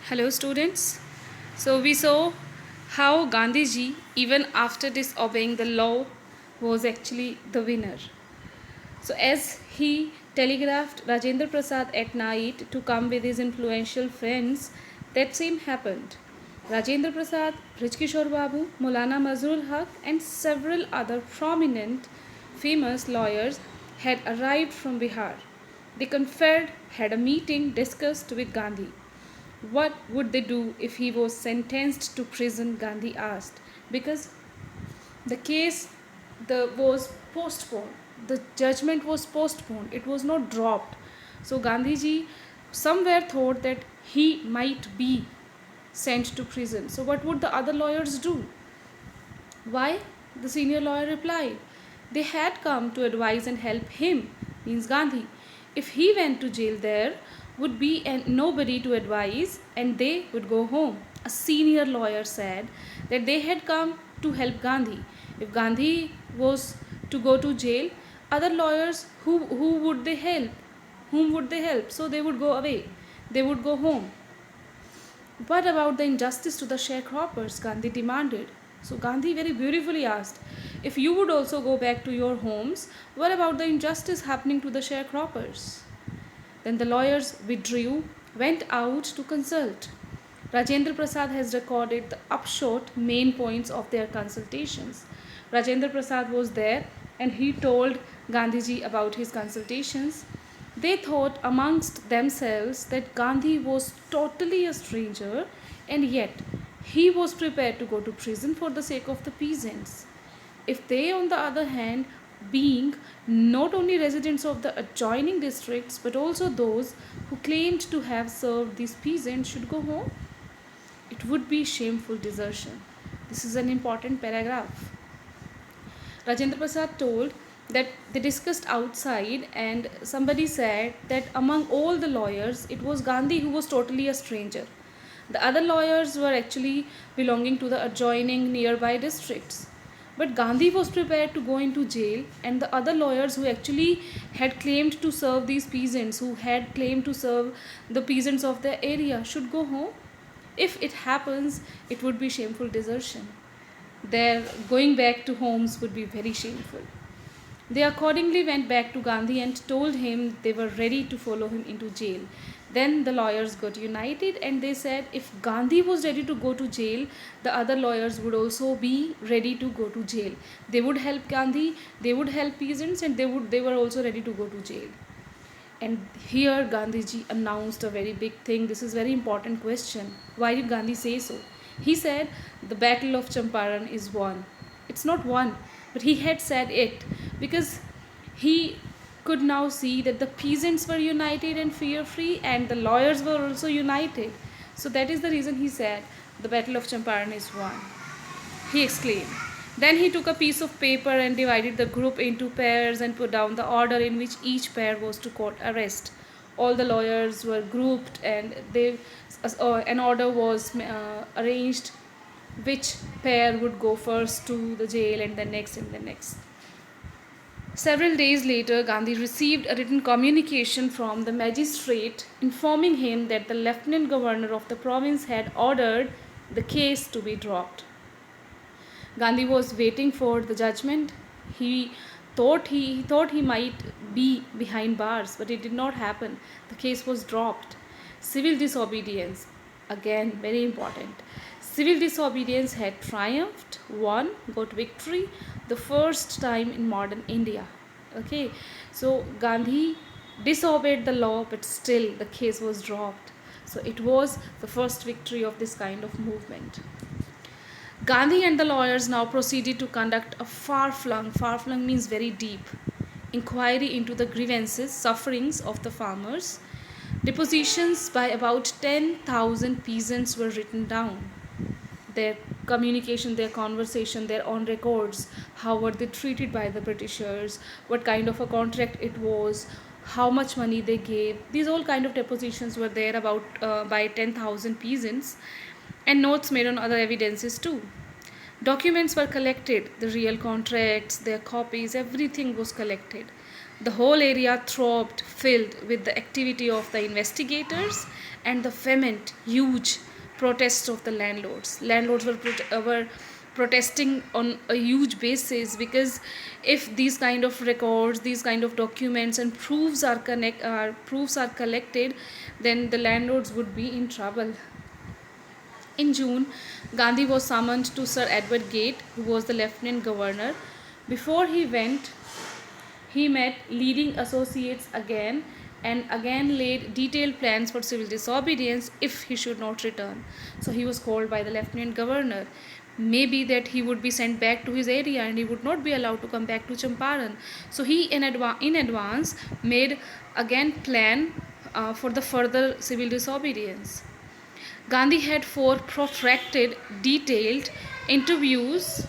Hello, students. So, we saw how Gandhiji, even after disobeying the law, was actually the winner. So, as he telegraphed Rajendra Prasad at night to come with his influential friends, that same happened. Rajendra Prasad, Brij Babu, Maulana Mazrul Haq, and several other prominent, famous lawyers had arrived from Bihar. They conferred, had a meeting, discussed with Gandhi. What would they do if he was sentenced to prison? Gandhi asked. Because the case was postponed. The judgment was postponed. It was not dropped. So Gandhiji somewhere thought that he might be sent to prison. So what would the other lawyers do? Why? The senior lawyer replied. They had come to advise and help him, means Gandhi. If he went to jail, there would be nobody to advise and they would go home. A senior lawyer said that they had come to help Gandhi. If Gandhi was to go to jail, other lawyers, who would they help? Whom would they help? So they would go away. They would go home. What about the injustice to the sharecroppers? Gandhi demanded. So Gandhi very beautifully asked, if you would also go back to your homes, what about the injustice happening to the sharecroppers? Then the lawyers withdrew, went out to consult. Rajendra Prasad has recorded the upshot main points of their consultations. Rajendra Prasad was there and he told Gandhiji about his consultations. They thought amongst themselves that Gandhi was totally a stranger and yet he was prepared to go to prison for the sake of the peasants. If they, on the other hand, being not only residents of the adjoining districts but also those who claimed to have served these peasants, should go home, it would be shameful desertion. This is an important paragraph. Rajendra Prasad told that they discussed outside, and somebody said that among all the lawyers, it was Gandhi who was totally a stranger. The other lawyers were actually belonging to the adjoining nearby districts. But Gandhi was prepared to go into jail, and the other lawyers who actually had claimed to serve these peasants, who had claimed to serve the peasants of their area, should go home. If it happens, it would be shameful desertion. Their going back to homes would be very shameful. They accordingly went back to Gandhi and told him they were ready to follow him into jail. Then the lawyers got united and they said if Gandhi was ready to go to jail, the other lawyers would also be ready to go to jail. They would help Gandhi, they would help peasants, and they were also ready to go to jail. And here Gandhiji announced a very big thing. This is a very important question. Why did Gandhi say so? He said the battle of Champaran is won. It's not won, but he had said it because he could now see that the peasants were united and fear free and the lawyers were also united. So that is the reason he said the battle of Champaran is won. He exclaimed. Then he took a piece of paper and divided the group into pairs and put down the order in which each pair was to court arrest. All the lawyers were grouped and an order was arranged which pair would go first to the jail and then next and then next. Several days later, Gandhi received a written communication from the magistrate informing him that the lieutenant governor of the province had ordered the case to be dropped. Gandhi was waiting for the judgment. He thought he might be behind bars, but it did not happen. The case was dropped. Civil disobedience, again very important. Civil disobedience had triumphed, won, got victory, the first time in modern India. Okay, so Gandhi disobeyed the law, but still the case was dropped. So it was the first victory of this kind of movement. Gandhi and the lawyers now proceeded to conduct a far-flung means very deep, inquiry into the grievances, sufferings of the farmers. Depositions by about 10,000 peasants were written down. Their communication, their conversation, their on records, how were they treated by the Britishers, what kind of a contract it was, how much money they gave. These all kind of depositions were there about by 10,000 peasants, and notes made on other evidences too. Documents were collected, the real contracts, their copies, everything was collected. The whole area throbbed, filled with the activity of the investigators and the vehement, huge protests of the landlords. Landlords were protesting on a huge basis, because if these kind of records, these kind of documents and proofs are collected, then the landlords would be in trouble. In June, Gandhi was summoned to Sir Edward Gate, who was the Lieutenant Governor. Before he went, he met leading associates again and again laid detailed plans for civil disobedience if he should not return. So he was called by the Lieutenant Governor. Maybe that he would be sent back to his area and he would not be allowed to come back to Champaran. So he in advance made again plan for the further civil disobedience. Gandhi had 4 protracted, detailed interviews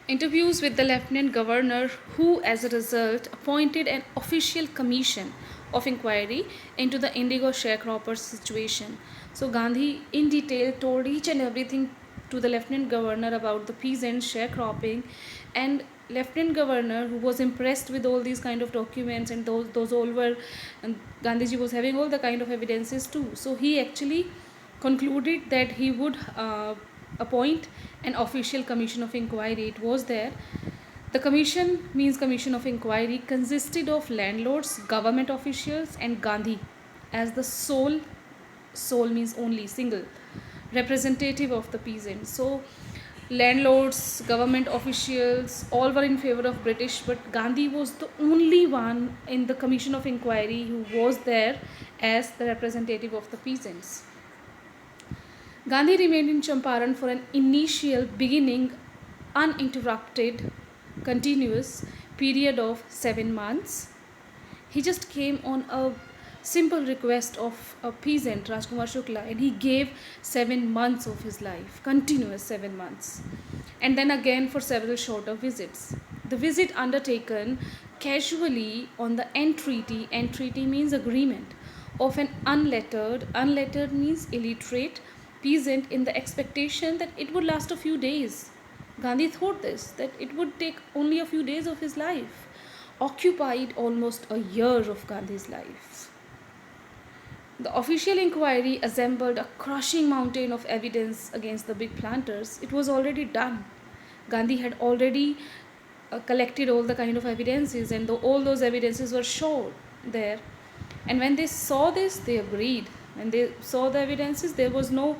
interviews with the Lieutenant Governor, who, as a result, appointed an official commission of inquiry into the indigo sharecroppers situation. So Gandhi, in detail, told each and everything to the Lieutenant Governor about the peasant sharecropping, and Lieutenant Governor, who was impressed with all these kind of documents, and those all were, and Gandhiji was having all the kind of evidences too. So he actually concluded that he would appoint an official commission of inquiry. It was there. The commission, means commission of inquiry, consisted of landlords, government officials, and Gandhi as the sole means only, single representative of the peasants. So landlords, government officials, all were in favor of British, but Gandhi was the only one in the commission of inquiry who was there as the representative of the peasants. Gandhi remained in Champaran for an initial, beginning, uninterrupted, continuous period of 7 months. He just came on a simple request of a peasant, Rajkumar Shukla, and he gave 7 months of his life, continuous 7 months. And then again for several shorter visits. The visit undertaken casually on the entreaty means agreement, of an unlettered means illiterate, peasant, in the expectation that it would last a few days. Gandhi thought this, that it would take only a few days of his life, occupied almost a year of Gandhi's life. The official inquiry assembled a crushing mountain of evidence against the big planters. It was already done. Gandhi had already collected all the kind of evidences, and all those evidences were shown there. And when they saw this, they agreed. When they saw the evidences, there was no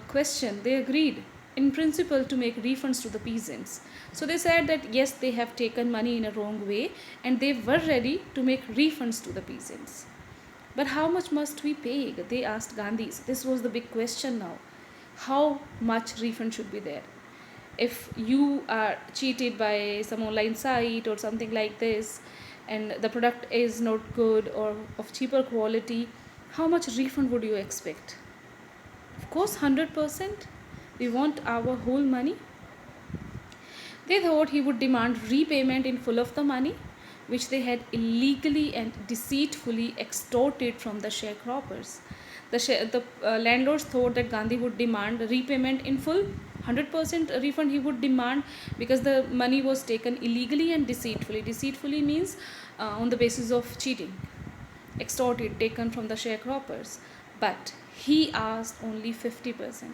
question. They agreed in principle to make refunds to the peasants. So they said that yes, they have taken money in a wrong way, and they were ready to make refunds to the peasants. But how much must we pay? They asked Gandhi. So this was the big question now. How much refund should be there? If you are cheated by some online site or something like this, and the product is not good or of cheaper quality, how much refund would you expect? Of course, 100%. We want our whole money. They thought he would demand repayment in full of the money, which they had illegally and deceitfully extorted from the sharecroppers. The landlords thought that Gandhi would demand repayment in full, 100% refund he would demand, because the money was taken illegally and deceitfully. Deceitfully means on the basis of cheating, extorted, taken from the sharecroppers. But he asked only 50%.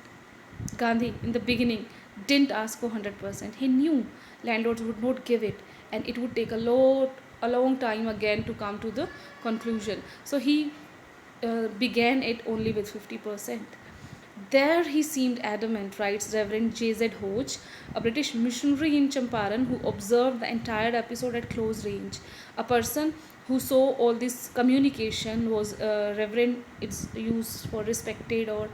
Gandhi, in the beginning, didn't ask for 100%. He knew landlords would not give it, and it would take a long time again to come to the conclusion. So he began it only with 50%. There he seemed adamant, writes Reverend J.Z. Hodge, a British missionary in Champaran who observed the entire episode at close range. A person who saw all this communication was Reverend, it's used for respected or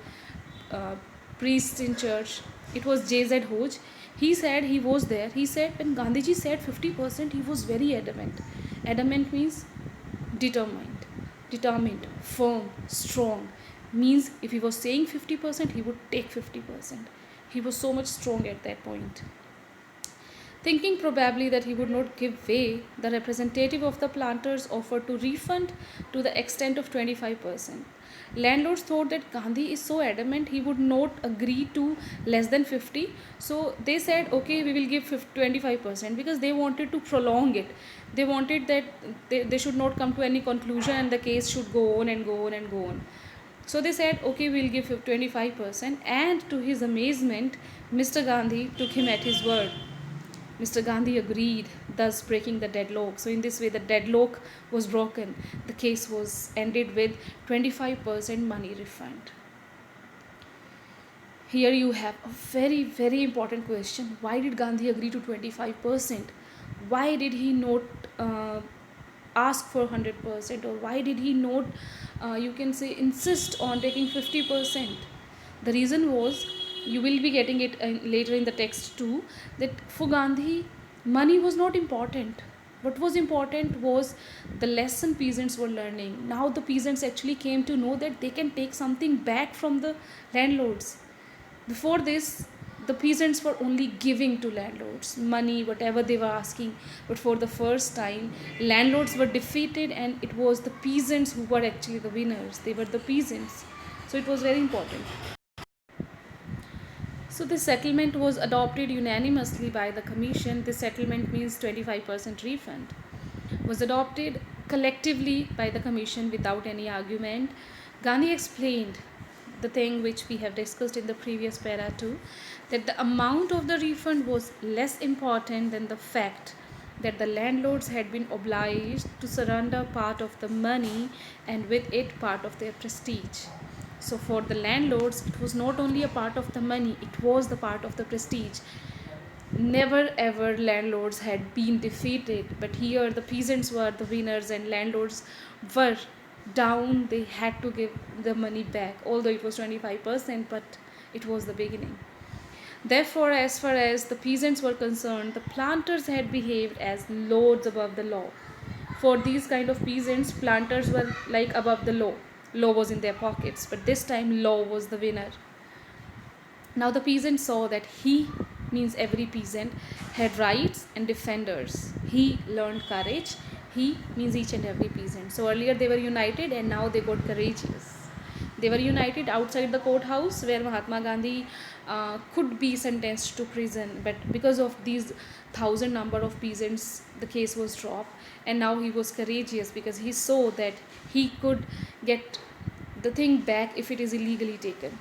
priests in church. It was J.Z. Hodge. He said he was there. He said when Gandhiji said 50%, he was very adamant. Adamant means determined, firm, strong. Means if he was saying 50%, he would take 50%. He was so much strong at that point. Thinking probably that he would not give way, the representative of the planters offered to refund to the extent of 25%. Landlords thought that Gandhi is so adamant he would not agree to less than 50. So they said, okay, we will give 25% because they wanted to prolong it. They wanted that they should not come to any conclusion and the case should go on and go on and go on. So they said, okay, we'll give 25%. And to his amazement, Mr. Gandhi took him at his word. Mr. Gandhi agreed, thus breaking the deadlock. So, in this way, the deadlock was broken. The case was ended with 25% money refund. Here you have a very, very important question. Why did Gandhi agree to 25%? Why did he not ask for 100%? Or why did he not, you can say, insist on taking 50%? The reason was, you will be getting it later in the text too, that for Gandhi, money was not important. What was important was the lesson peasants were learning. Now the peasants actually came to know that they can take something back from the landlords. Before this, the peasants were only giving to landlords money, whatever they were asking. But for the first time, landlords were defeated, and it was the peasants who were actually the winners. They were the peasants. So it was very important. So this settlement was adopted unanimously by the commission. This settlement means 25% refund. Was adopted collectively by the commission without any argument. Gandhi explained the thing which we have discussed in the previous para too, that the amount of the refund was less important than the fact that the landlords had been obliged to surrender part of the money and with it part of their prestige. So for the landlords, it was not only a part of the money, it was the part of the prestige. Never ever landlords had been defeated, but here the peasants were the winners and landlords were down. They had to give the money back, although it was 25%, but it was the beginning. Therefore, as far as the peasants were concerned, the planters had behaved as lords above the law. For these kind of peasants, planters were like above the law. Law was in their pockets, but this time law was the winner. Now the peasant saw that he, means every peasant, had rights and defenders. He learned courage. He means each and every peasant. So earlier they were united and now they got courageous. They were united outside the courthouse where Mahatma Gandhi could be sentenced to prison, but because of these thousand number of peasants, the case was dropped. And now he was courageous because he saw that he could get the thing back if it is illegally taken.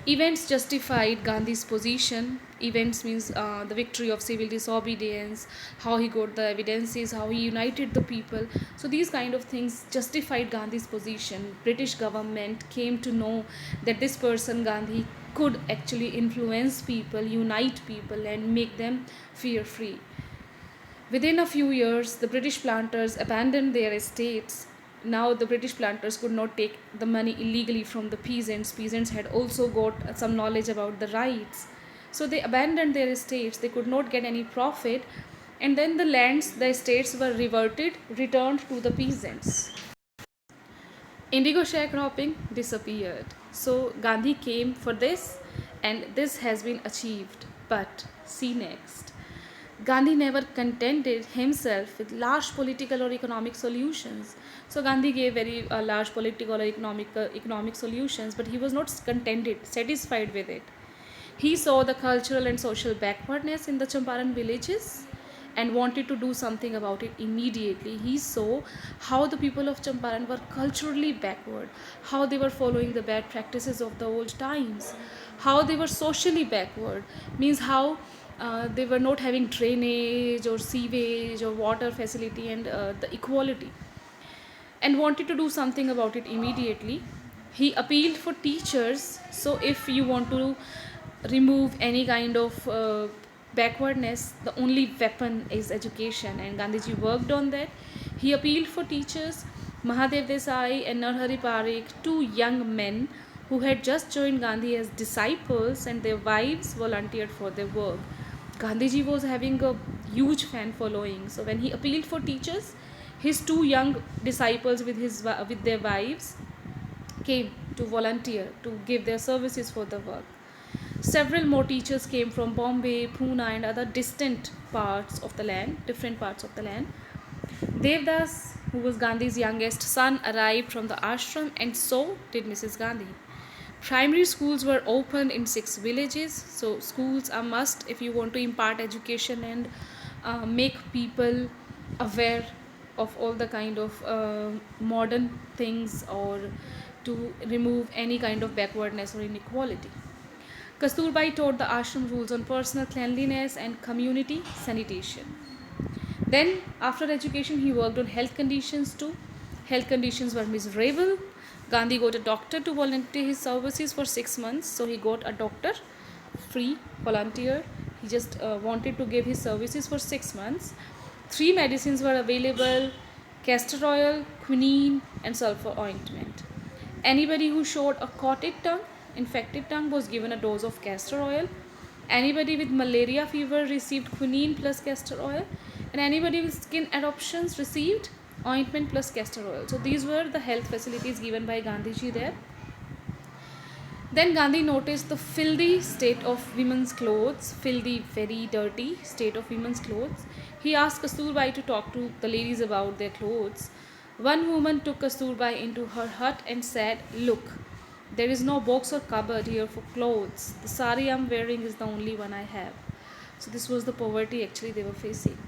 Events justified Gandhi's position. Events means the victory of civil disobedience, how he got the evidences, how he united the people. So these kind of things justified Gandhi's position. British government came to know that this person Gandhi could actually influence people, unite people, and make them fear free. Within a few years, the British planters abandoned their estates. Now the British planters could not take the money illegally from the peasants. Peasants had also got some knowledge about the rights. So they abandoned their estates. They could not get any profit. And then the lands, the estates were returned to the peasants. Indigo sharecropping disappeared. So Gandhi came for this, and this has been achieved. But see next. Gandhi never contented himself with large political or economic solutions. So Gandhi gave very large political or economic solutions, but he was not contented, satisfied with it. He saw the cultural and social backwardness in the Champaran villages and wanted to do something about it immediately. He saw how the people of Champaran were culturally backward, how they were following the bad practices of the old times, how they were socially backward, means how they were not having drainage or sewage or water facility and the equality, and wanted to do something about it immediately. He appealed for teachers. So if you want to remove any kind of backwardness, the only weapon is education, and Gandhiji worked on that. He appealed for teachers. Mahadev Desai and Narhari Parikh, two young men who had just joined Gandhi as disciples, and their wives volunteered for their work. Gandhiji was having a huge fan following. So when he appealed for teachers, his two young disciples with their wives came to volunteer to give their services for the work. Several more teachers came from Bombay, Pune, and other distant parts of the land, different parts of the land. Devdas, who was Gandhi's youngest son, arrived from the ashram, and so did Mrs. Gandhi. Primary schools were opened in 6 villages, so schools are must if you want to impart education and make people aware of all the kind of modern things, or to remove any kind of backwardness or inequality. Kasturbai taught the ashram rules on personal cleanliness and community sanitation. Then, after education, he worked on health conditions too. Health conditions were miserable. Gandhi got a doctor to volunteer his services for 6 months. So, he got a doctor, free, volunteer. He just wanted to give his services for 6 months. 3 medicines were available: castor oil, quinine, and sulfur ointment. Anybody who showed a cotted tongue, infected tongue, was given a dose of castor oil. Anybody with malaria fever received quinine plus castor oil, and anybody with skin eruptions received ointment plus castor oil. So these were the health facilities given by Gandhiji there. Then Gandhi noticed the filthy state of women's clothes, filthy, very dirty state of women's clothes. He asked Kasturbai to talk to the ladies about their clothes. One woman took Kasturbai into her hut and said, "Look, there is no box or cupboard here for clothes. The sari I'm wearing is the only one I have." So this was the poverty actually they were facing.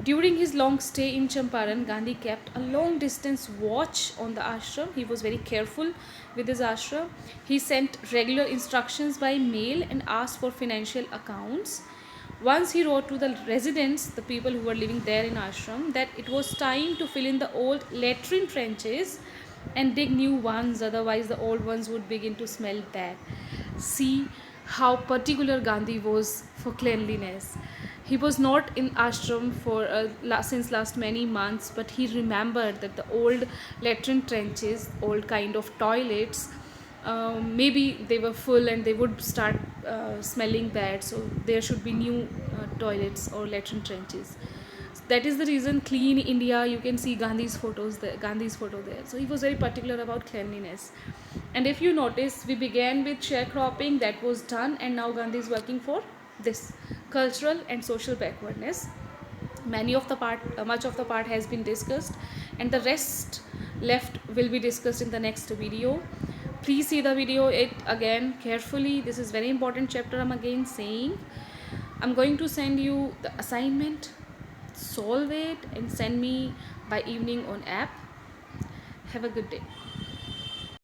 During his long stay in Champaran, Gandhi kept a long distance watch on the ashram. He was very careful with his ashram. He sent regular instructions by mail and asked for financial accounts. Once he wrote to the residents, the people who were living there in ashram, that it was time to fill in the old latrine trenches and dig new ones, otherwise the old ones would begin to smell bad. See how particular Gandhi was for cleanliness. He was not in ashram for since last many months, but he remembered that the old latrine trenches, old kind of toilets, maybe they were full and they would start smelling bad, so there should be new toilets or latrine trenches. That is the reason Clean India, you can see Gandhi's photos there, Gandhi's photo there. So he was very particular about cleanliness. And if you notice, we began with sharecropping, that was done, and now Gandhi is working for this cultural and social backwardness. Much of the part has been discussed, and the rest left will be discussed in the next video. Please see the video it again carefully. This is very important chapter. I'm again saying, I'm going to send you the assignment. Solve it and send me by evening on app. Have a good day.